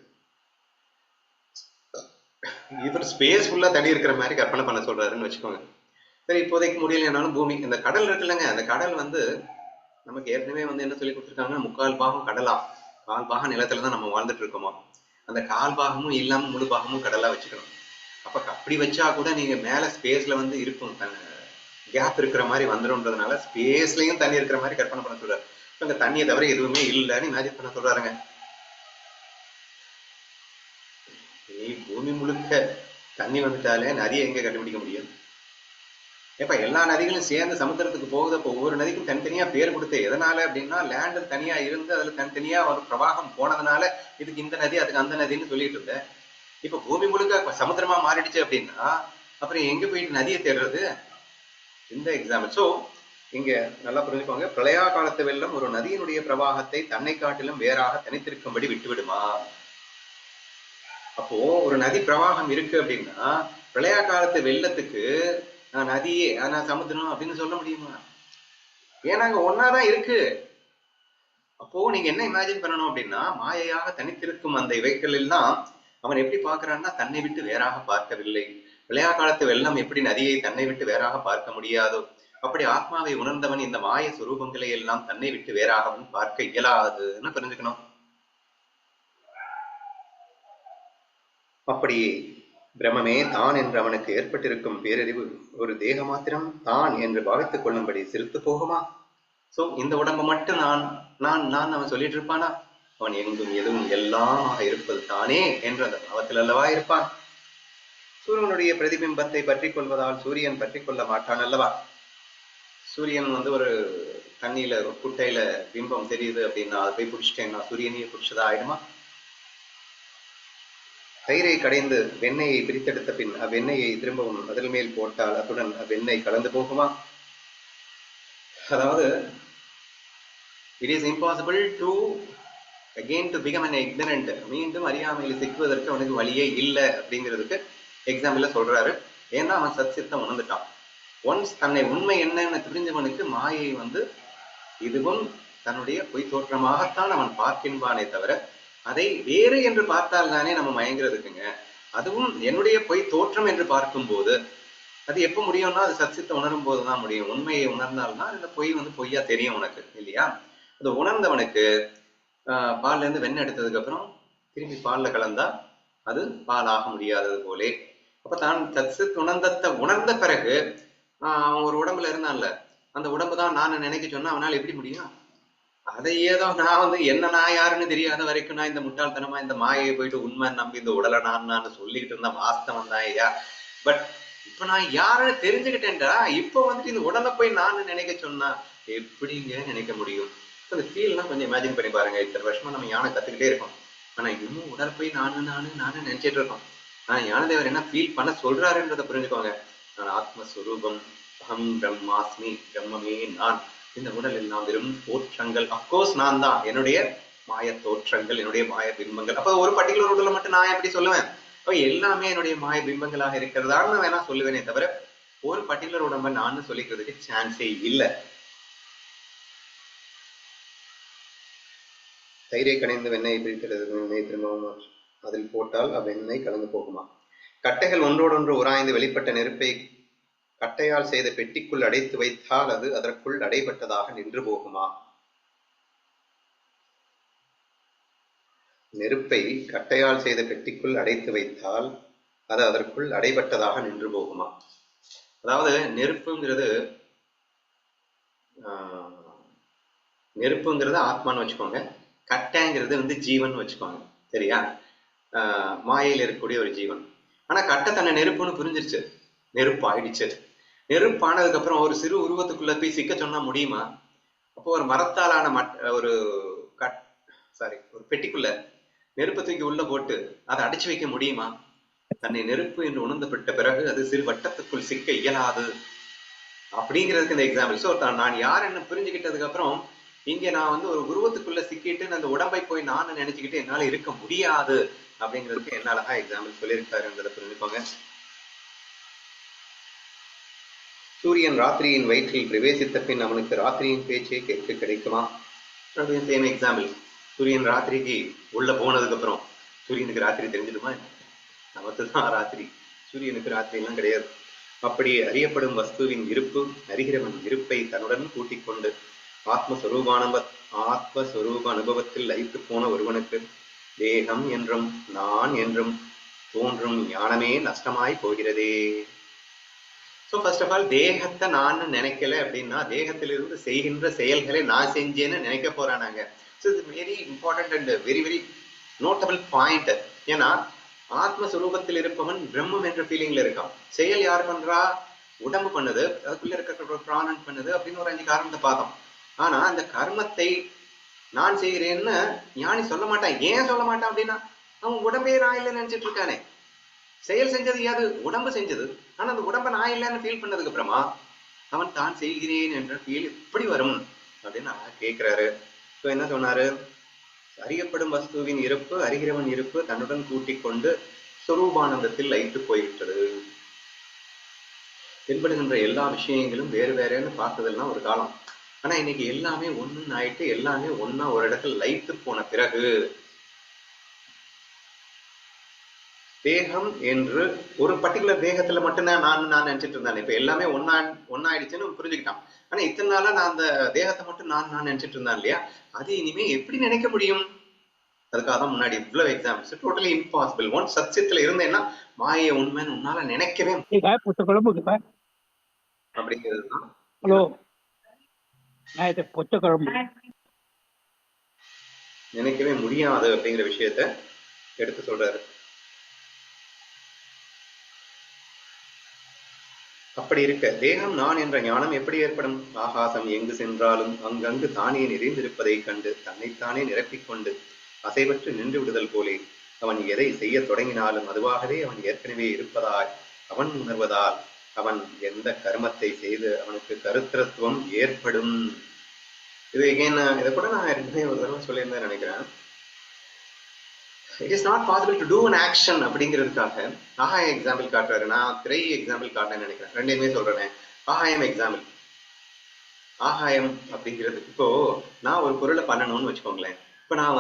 இவர் ஸ்பேஸ் ஃபுல்லா தண்ணி இருக்கிற மாதிரி கற்பனை பண்ண சொல்றாருன்னு வச்சுக்கோங்க. சரி, இப்போதைக்கு முடியலனாலும் பூமி, இந்த கடல் இருக்குல்லங்க, அந்த கடல் நமக்கு ஏற்கனவே என்ன சொல்லி கொடுத்துருக்காங்க? 3/4 பாகம் கடலா, 1/4 பாகம் நிலத்துலதான் நம்ம வாழ்ந்துட்டு இருக்கோமா. அந்த 1/4 பாகமும் இல்லாம முழு பாகமும் கடலா வச்சுக்கணும். அப்ப அப்படி வச்சா கூட நீங்க மேல ஸ்பேஸ்ல இருக்கும் கேப் இருக்கிற மாதிரி வந்துடும்ன்றதுனால ஸ்பேஸ்லயும் தண்ணி இருக்கிற மாதிரி கற்பனை பண்ண சொல்றாரு. அங்க தண்ணியை தவிர எதுவுமே இல்லைன்னு இமேஜின் பண்ண சொல்றாருங்க. நீ பூமி முழுக்க தண்ணி வந்துட்டாலே நதியை எங்க கண்டுபிடிக்க முடியும்? இப்ப எல்லா நதிகளும் சேர்ந்து சமுத்திரத்துக்கு போகுது. அப்போ ஒவ்வொரு நதிக்கும் தனித்தனியா பேர் கொடுத்து, எதனால அப்படின்னா லேண்ட் தனியா இருந்து அதுல தனித்தனியா ஒரு பிரவாகம் போனதுனால இதுக்கு இந்த நதி, அதுக்கு அந்த நதின்னு சொல்லிட்டு இருந்தேன். இப்ப பூமி முழுக்க சமுத்திரமா மாறிடுச்சு அப்படின்னா அப்புறம் எங்க போயிட்டு நதியை தேடுறது? இந்த எக்ஸாம்பிள். சோ இங்க நல்லா புரிஞ்சுக்கோங்க. பிரளயா காலத்து வெள்ளம் ஒரு நதியினுடைய பிரவாகத்தை தன்னை காட்டிலும் வேறாக தனித்திருக்கும்படி விட்டுவிடுமா? அப்போ ஒரு நதி பிரவாகம் இருக்கு அப்படின்னா பிரளயா காலத்து வெள்ளத்துக்கு நதியே சமுத்திரம் அப்படின்னு சொல்ல முடியுமா? ஏன்னா அங்க ஒன்னாதான் இருக்கு. அப்போ நீங்க என்ன இமேஜின் பண்ணணும் அப்படின்னா மாயையாக தனித்திருக்கும் அந்த இவைகள் எல்லாம் அவன் எப்படி பார்க்கிறான்னா தன்னை விட்டு வேறாக பார்க்கவில்லை. பிரளயா காலத்து வெள்ளம் எப்படி நதியை தன்னை விட்டு வேறாக பார்க்க முடியாதோ அப்படி ஆத்மாவை உணர்ந்தவன் இந்த மாய சுரூபங்களை எல்லாம் தன்னை விட்டு வேறாகவும் பார்க்க இயலாதுன்னு புரிஞ்சுக்கணும். அப்படி பிரம்மே தான் என்று அவனுக்கு ஏற்பட்டிருக்கும் பேரறிவு ஒரு தேக மாத்திரம் தான் என்று பாவித்துக் கொள்ளும்படி சிரித்து போகுமா? சோ இந்த உடம்பு மட்டும் நான் நான் நான் அவன் சொல்லிட்டு இருப்பானா? அவன் எங்கும் எதுவும் எல்லாமாக இருப்பது தானே என்ற அந்த பாவத்தில் அல்லவா இருப்பான். சூரியனுடைய பிரதிபிம்பத்தை பற்றி கொள்வதால் சூரியன் பற்றி கொள்ள மாட்டான் அல்லவா? சூரியன் ஒரு தண்ணியில குட்டையில பிம்பம் தெரியுது அப்படின்னா அதை போய் பிடிச்சிட்டேன்னா சூரியனையே பிடிச்சதா ஆயிடுமா? தயிரை கடைந்து வெண்ணெயை பிரித்தெடுத்த பின் அவ்வெண்ணெயை திரும்பவும் அதில் மேல் போட்டால் அத்துடன் அவ்வெண்ணெய் கலந்து போகுமா? அதாவது it is impossible to again to become an ignorant. மீண்டும் அறியாமையில் சிக்குவதற்கு அவனுக்கு வழியே இல்லை அப்படிங்கிறதுக்கு எக்ஸாம்பிள் சொல்றாரு. ஏன்னா அவன் சத்சித்தம் உணர்ந்துட்டான். ஒன்ஸ் தன்னை உண்மை என்னன்னு தெரிஞ்சவனுக்கு மாயை இதுவும் தன்னுடைய பொய் தோற்றமாகத்தான் அவன் பார்க்கின்பானே தவிர அதை வேறு என்று பார்த்தால் தானே நம்ம மயங்கிறதுக்குங்க. அதுவும் என்னுடைய பொய் தோற்றம் என்று பார்க்கும் போது அது எப்ப முடியும்னா அது சத்சித்த உணரும் போதுதான் முடியும். உண்மையை உணர்ந்தால்தான் இந்த பொய் பொய்யா தெரியும் உனக்கு இல்லையா? அது உணர்ந்தவனுக்கு பால்ல இருந்து வெண்ணெய் எடுத்ததுக்கு அப்புறம் திரும்பி பால்ல கலந்தா அது பால் ஆக முடியாதது போலே. அப்ப தான் சத்சித் உணர்ந்த பிறகு அவன் ஒரு உடம்புல இருந்தான்ல, அந்த உடம்பு தான் நான் நினைக்க சொன்னா அவனால எப்படி முடியும்? அதை ஏதோ நான் என்ன நான் யாருன்னு தெரியாத வரைக்கும் நான் இந்த முட்டாள்தனமா இந்த மாயை போயிட்டு உண்மை நம்பி இந்த உடலை நான் சொல்லிக்கிட்டு இருந்த வாஸ்தவம் தான் ஐயா. பட் இப்ப நான் யாருன்னு தெரிஞ்சுக்கிட்டேன்டா. இப்ப இந்த உடலை போய் நான் நினைக்க சொன்னா எப்படிங்க நினைக்க முடியும்? அந்த ஃபீல்லாம் கொஞ்சம் இமேஜின் பண்ணி பாருங்க. இத்தனை வருஷமா நம்ம யானை கத்துக்கிட்டே இருக்கோம், ஆனா இன்னும் உடல் போய் நானு நினைச்சிட்டு இருக்கோம். ஆனா ஞானதேவர் என்ன ஃபீல் பண்ண சொல்றாருன்றதை புரிஞ்சுக்கோங்க. நான் ஆத்மஸ்வரூபம், அகம் பிரம்மாஸ்மி, பிரம்மமே நான். இந்த உடல் எல்லாம் வெறும் தோற்றங்கள். அப்கோர்ஸ் நான் தான் என்னுடைய மாய தோற்றங்கள், என்னுடைய மாய பிம்பங்கள். அப்ப ஒரு பர்டிகுலர் உடலை மட்டும் நான் எப்படி சொல்லுவேன்? அப்ப எல்லாமே என்னுடைய மாய பிம்பங்களாக இருக்கிறதான்னு வேணா சொல்லுவேனே தவிர ஒரு பர்டிகுலர் உடம்பை நான் சொல்லிக்கிறதுக்கு சான்ஸே இல்லை. தயிரை கடைந்து வெண்ணெய் பிரிக்கிறது, வெண்ணெய் திரும்பவும் அதில் போட்டால் அவ்வெண்ணெய் கலந்து போகுமா? கட்டைகள் ஒன்றோடொன்று உராய்ந்து வெளிப்பட்ட நெருப்பை கட்டையால் செய்த பெட்டிக்குள் அடைத்து வைத்தால் அது அதற்குள் அடைபட்டதாக நின்று போகுமா? நெருப்பை கட்டையால் செய்த பெட்டிக்குள் அடைத்து வைத்தால் அது அதற்குள் அடைபட்டதாக நின்று போகுமா? அதாவது நெருப்புங்கிறது ஆத்மான்னு வச்சுக்கோங்க, கட்டைங்கிறது ஜீவன் வச்சுக்கோங்க, சரியா? மாயையில் இருக்கக்கூடிய ஒரு ஜீவன். ஆனா கட்டை தன்னை நெருப்புன்னு புரிஞ்சிருச்சு, நெருப்பு ஆயிடுச்சு. நெருப்பானதுக்கு அப்புறம் ஒரு சிறு உருவத்துக்குள்ள போய் சிக்க சொன்னா முடியுமா? அப்போ ஒரு மரத்தாலான ஒரு பெட்டிக்குள்ள நெருப்பை தூக்கி உள்ள போட்டு அதை அடைச்சு வைக்க முடியுமா? தன்னை நெருப்பு என்று உணர்ந்தப்பட்ட பிறகு அது சிறு வட்டத்துக்குள் சிக்க இயலாது அப்படிங்கிறதுக்கு இந்த எக்ஸாம்பிள். ஸோ நான் யார் என்ன புரிஞ்சுக்கிட்டதுக்கு அப்புறம் இங்க நான் ஒரு உருவத்துக்குள்ள சிக்கிட்டு அந்த உடம்பை போய் நான் நினைச்சுக்கிட்டு என்னால இருக்க முடியாது அப்படிங்கிறதுக்கு என்ன அழகா எக்ஸாம்பிள் சொல்லியிருக்காருன்றதை புரிஞ்சுக்கோங்க. சூரியன் ராத்திரியின் வயிற்றில் பிரவேசித்த பின் அவனுக்கு ராத்திரியின் பேச்சை கேட்க கிடைக்குமா? Same example. சூரியன் ராத்திரிக்கு உள்ள போனதுக்கு அப்புறம் சூரியனுக்கு ராத்திரி தெரிஞ்சிடுமா? நமக்கு தான் ராத்திரி, சூரியனுக்கு ராத்திரி எல்லாம் கிடையாது. அப்படி அறியப்படும் வஸ்துவின் இருப்பு அறிகிறவன் இருப்பை தன்னுடன் கூட்டிக் கொண்டு ஆத்மஸ்வரூப அனுபவத்தில் லயித்து போன ஒருவனுக்கு தேகம் என்றும் நான் என்றும் தோன்றும் ஞானமே நஷ்டமாய் போகிறதே. ஸோ ஃபர்ஸ்ட் ஆஃப் ஆல் தேகத்தை நான் நினைக்கல அப்படின்னா தேகத்திலிருந்து செய்கின்ற செயல்களை நான் செஞ்சேன்னு நினைக்க போறானாங்க. So it's very important and very very notable point. ஏன்னா ஆத்மஸ்வரூபத்தில் இருப்பவன் பிரம்மம் என்ற ஃபீலிங்ல இருக்கான். செயல் யார் பண்றா? உடம்பு பண்ணுது, அதுக்குள்ள இருக்கிற பிராணன் பண்ணுது அப்படின்னு ஒரு 5 காரணத்தை பார்த்தோம். ஆனா அந்த கர்மத்தை நான் செய்கிறேன்னு ஞானி சொல்ல மாட்டான். ஏன் சொல்ல மாட்டான் அப்படின்னா அவன் உடம்பே நான் இல்லைன்னு நினைச்சிட்டு இருக்கானே. செயல் செஞ்சது யாது? உடம்பு செஞ்சது. ஆனா அந்த உடம்பை நான் இல்லைன்னு ஃபீல் பண்ணதுக்கு அப்புறமா அவன் தான் செய்கிறேன் என்ற ஃபீல் எப்படி வரும் அப்படின்னு கேட்கிறாரு. ஸோ என்ன சொன்னாரு? அறியப்படும் வஸ்துவின் இருப்பு அறிகிறவன் இருப்பு தன்னுடன் கூட்டிக் கொண்டு சொரூபானந்தத்தில் லயித்து போய்விட்டது. தென்படுகின்ற எல்லா விஷயங்களும் வேறு வேறேன்னு பார்த்ததெல்லாம் ஒரு காலம். ஆனா இன்னைக்கு எல்லாமே ஒண்ணுன்னு ஆயிட்டு எல்லாமே ஒன்னா ஒரு இடத்துல லயித்து போன பிறகு தேகம் என்று ஒரு பர்டிகுலர் தேகத்துல மட்டும்தான் நான் நினைச்சிட்டு இருந்தேன். இப்ப எல்லாமே ஒன்னாயிடுச்சுன்னு புரிஞ்சுக்கிட்டான். ஆனா இத்தனை நாளா நான் அந்த தேகத்தை மட்டும் நான் நினைச்சிட்டு இருந்தேன் இல்லையா? அது இனிமே எப்படி நினைக்க முடியும்? அதுக்காக தான் முன்னாடி இவ்வளவு எக்ஸாம்பிள்ஸ். Totally impossible. ஒன் சத்தியத்துல இருந்தேன்னா மாயை உண்மைன்னு உன்னால நினைக்கவே அப்படிங்கிறது தான். ஹலோ நினைக்கவே முடியாது அப்படிங்கிற விஷயத்த எடுத்து சொல்றாரு. அப்படி இருக்க தேகம் நான் என்ற ஞானம் எப்படி ஏற்படும்? ஆகாசம் எங்கு சென்றாலும் அங்கங்கு தானே நிறைந்திருப்பதைக் கண்டு தன்னைத்தானே நிரப்பிக்கொண்டு அசைவற்று நின்று விடுதல் போலே அவன் எதை செய்ய தொடங்கினாலும் அதுவாகவே அவன் ஏற்கனவே இருப்பதாய் அவன் உணர்வதால் அவன் எந்த கர்மத்தை செய்து அவனுக்கு கருத்திரத்துவம் ஏற்படும். இது இதை கூட நான் ஏற்கனவே ஒரு தடவை சொல்லியிருந்தேன் நினைக்கிறேன். It is not possible to do an action அப்படிங்கிறதுக்காக ஆகாய எக்ஸாம்பிள் காட்டுறாரு. நான் திரை எக்ஸாம்பிள் காட்டுறேன்னு நினைக்கிறேன். ரெண்டுமே சொல்றேன். ஆகாயம் எக்ஸாம்பிள். ஆகாயம் அப்படிங்கிறது இப்போ நான் ஒரு பொருளை பண்ணணும்னு வச்சுக்கோங்களேன். இப்போ நான்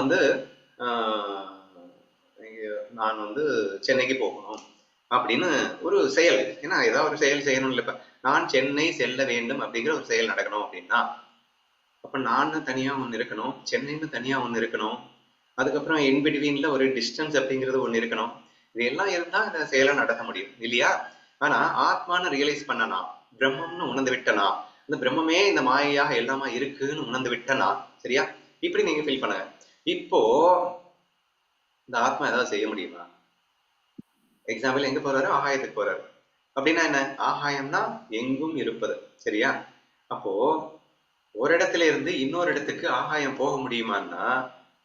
வந்து சென்னைக்கு போகணும் அப்படின்னு ஒரு செயல், ஏன்னா ஏதாவது ஒரு செயல் செய்யணும் இல்லை. இப்போ நான் சென்னை செல்ல வேண்டும் அப்படிங்கிற ஒரு செயல் நடக்கணும் அப்படின்னா அப்ப நான் தனியா ஒன்று இருக்கணும், சென்னைன்னு தனியா ஒன்று இருக்கணும், அதுக்கப்புறம் இன்பிட்வீன்ல ஒரு டிஸ்டன்ஸ் அப்படிங்கிறது ஒண்ணு இருக்கணும். இது எல்லாம் இருந்தா இந்த செயலை நடத்த முடியும் இல்லையா? ஆனா ஆத்மான்னு ரியலைஸ் பண்ணனா, பிரம்மம்னு உணர்ந்து விட்டனா, இந்த பிரம்மமே இந்த மாயையாக எல்லாமா இருக்குன்னு உணர்ந்து விட்டனா, சரியா? இப்படி நீங்க ஃபீல் பண்ணுங்க. இப்போ இந்த ஆத்மா ஏதாவது செய்ய முடியுமா? எக்ஸாம்பிள் எங்க போறாரு? ஆகாயத்துக்கு போறாரு. அப்படின்னா என்ன? ஆகாயம்னா எங்கும் இருப்பது, சரியா? அப்போ ஒரு இடத்துல இருந்து இன்னொரு இடத்துக்கு ஆகாயம் போக முடியுமான்னா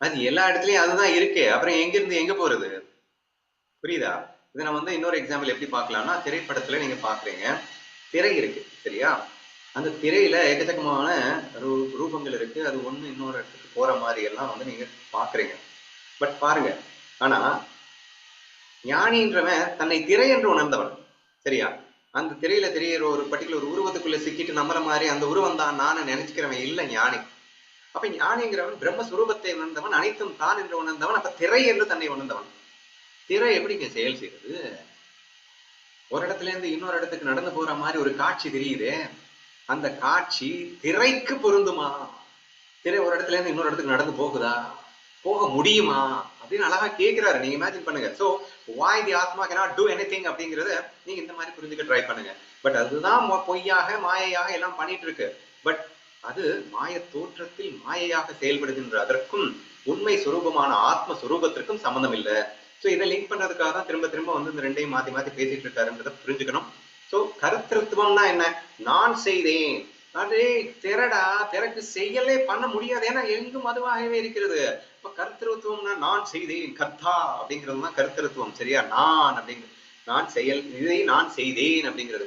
அது எல்லா இடத்துலயும் அதுதான் இருக்கு. அப்புறம் எங்க இருந்து எங்க போறது? புரியுதா? இதை நம்ம இன்னொரு எக்ஸாம்பிள் எப்படி பார்க்கலாம்னா, திரைப்படத்துல நீங்க பாக்குறீங்க, திரை இருக்கு, சரியா? அந்த திரையில எக்கச்சக்கமான ரூபங்கள் இருக்கு. அது ஒண்ணு இன்னொரு இடத்துக்கு போற மாதிரி எல்லாம் நீங்க பாக்குறீங்க. பட் பாருங்க, ஆனா ஞானின்றவன் தன்னை திரை என்று உணர்ந்தவன், சரியா? அந்த திரையில தெரியற ஒரு பர்டிகுலர் உருவத்துக்குள்ள சிக்கிட்டு நம்மள மாதிரி அந்த உருவம் தான் நான் நினைச்சுக்கிறவன் இல்ல ஞானி. அப்ப ஞானிங்கிறவன் பிரம்மஸ்வரூபத்தை உணர்ந்தவன், அனைத்தும் தான் என்று உணர்ந்தவன். அப்ப திரை என்று தன்னை உணர்ந்தவன். திரை எப்படிங்க செயல் செய்யுது? ஒரு இடத்துல இருந்து இன்னொரு இடத்துக்கு நடந்து போற மாதிரி ஒரு காட்சி தெரியுதே, அந்த காட்சி திரைக்கு பொருந்துமா? திரை ஒரு இடத்துல இருந்து இன்னொரு இடத்துக்கு நடந்து போகுதா? போக முடியுமா அப்படின்னு அழகா கேட்கிறாரு. நீங்க இமேஜின் பண்ணுங்க. சோ why the ஆத்மா cannot do anything அப்படிங்கறத நீங்க இந்த மாதிரி புரிஞ்சுக்க ட்ரை பண்ணுங்க. பட் அதுதான் பொய்யாக மாயையாக எல்லாம் பண்ணிட்டு இருக்கு. பட் அது மாய தோற்றத்தில் மாயையாக செயல்படுகின்ற அதற்கும் உண்மை சுரூபமான ஆத்ம சுரூபத்திற்கும் சம்பந்தம் இல்லை. ஸோ இதை லிங்க் பண்றதுக்காக தான் திரும்ப திரும்ப இந்த ரெண்டையும் மாத்தி மாத்தி பேசிட்டு இருக்காருன்றதை புரிஞ்சுக்கணும். ஸோ கருத்திருத்துவம்னா என்ன? நான் செய்தேன், அதே திரடா, திறக்கு செய்யலே பண்ண முடியாது, ஏன்னா எங்கும் அதுவாகவே இருக்கிறது. இப்ப கருத்திருத்துவம்னா நான் செய்தேன், கர்த்தா அப்படிங்கிறது தான் கருத்திருத்துவம், சரியா? நான் அப்படிங்கிறது நான் செயல், இதை நான் செய்தேன் அப்படிங்கிறது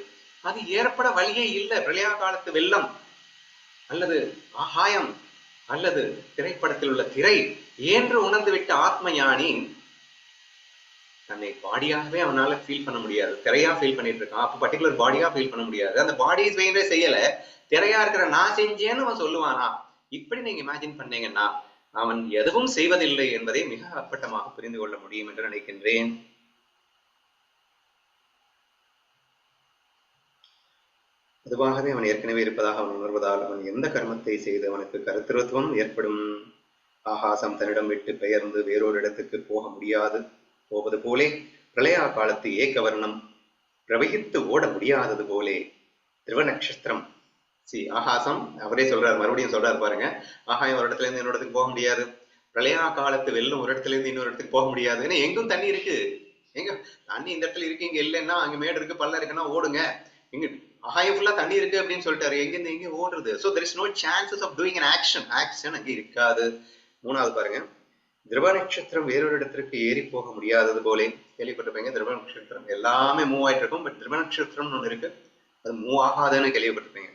அது ஏற்பட வழியே இல்லை. பிரளயா காலத்து வெள்ளம் அல்லது ஆகாயம் அல்லது திரைப்படத்தில் உள்ள திரை என்று உணர்ந்து விட்ட ஆத்ம ஞானி தன்னை பாடியாகவே அவனால ஃபீல் பண்ண முடியாது. திரையா ஃபீல் பண்ணிட்டு இருக்கான். அப்ப பர்டிகுலர் பாடியா ஃபீல் பண்ண முடியாது. அந்த பாடி வேண்டே செய்யல, திரையா இருக்கிற நான் செஞ்சேன்னு அவன் சொல்லுவானா? இப்படி நீங்க இமேஜின் பண்ணீங்கன்னா அவன் எதுவும் செய்வதில்லை என்பதை மிக அப்பட்டமாக புரிந்து கொள்ள முடியும் என்று நினைக்கின்றேன். அதுவாகவே அவன் ஏற்கனவே இருப்பதாக அவன் உணர்வதால் அவன் எந்த கர்மத்தை செய்து அவனுக்கு கருத்திருத்துவம் ஏற்படும். ஆகாசம் தன்னிடம் விட்டு பெயர்ந்து வேறொரு இடத்துக்கு போக முடியாது போவது போலே பிரளயா காலத்து ஏக வர்ணம் பிரவகித்து ஓட முடியாதது போலே திருவ நட்சத்திரம். ஆகாசம் அவரே சொல்றாரு, மறுபடியும் சொல்றாரு பாருங்க. ஆகாயம் ஒரு இடத்துல இருந்து இன்னொரு இடத்துக்கு போக முடியாது, பிரளயா காலத்து வெள்ளம் ஒரு இடத்துல இருந்து இன்னொரு இடத்துக்கு போக முடியாது. ஏன்னா எங்கும் தண்ணி இருக்கு. எங்க தண்ணி இந்த இடத்துல இருக்கு, இங்க இல்லைன்னா அங்க மேடு இருக்கு, பல்ல இருக்குன்னா ஓடுங்க. இங்க ஆகாயம் ஃபுல்லா தண்ணி இருக்கு அப்படின்னு சொல்லிட்டாரு, எங்க இருந்து எங்க ஓடுறது? So there is no chances of doing an action. Action அங்க இருக்காது. மூணாவது பாருங்க, திருவ நட்சத்திரம் வேறொரு இடத்திற்கு ஏறி போக முடியாதது போலே. கேள்விப்பட்டிருப்பீங்க, திருவ நட்சத்திரம் எல்லாமே மூவ் ஆயிட்டு இருக்கும், பட் திருவ நட்சத்திரம்னு ஒண்ணு இருக்கு, அது மூவ் ஆகாதுன்னு கேள்விப்பட்டிருப்பீங்க.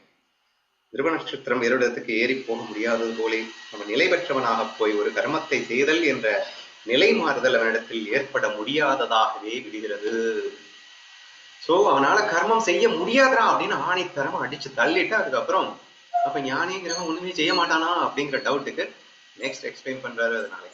திருவ நட்சத்திரம் வேறொரு இடத்துக்கு ஏறி போக முடியாதது போலே அவன் நிலை பெற்றவனாக போய் ஒரு கர்மத்தை செய்தல் என்ற நிலை மாறுதல் அவனிடத்தில் ஏற்பட முடியாததாகவே விடுகிறது. சோ அவனால கர்மம் செய்ய முடியாதா அப்படின்னு ஆணித்தரமா அடிச்சு தள்ளிட்டு அதுக்கப்புறம் அப்ப ஞானிங்கிறவன் ஒண்ணுமே செய்ய மாட்டானா அப்படிங்கிற டவுட்டுக்கு நெக்ஸ்ட் எக்ஸ்பிளைன் பண்றாரு. அதனால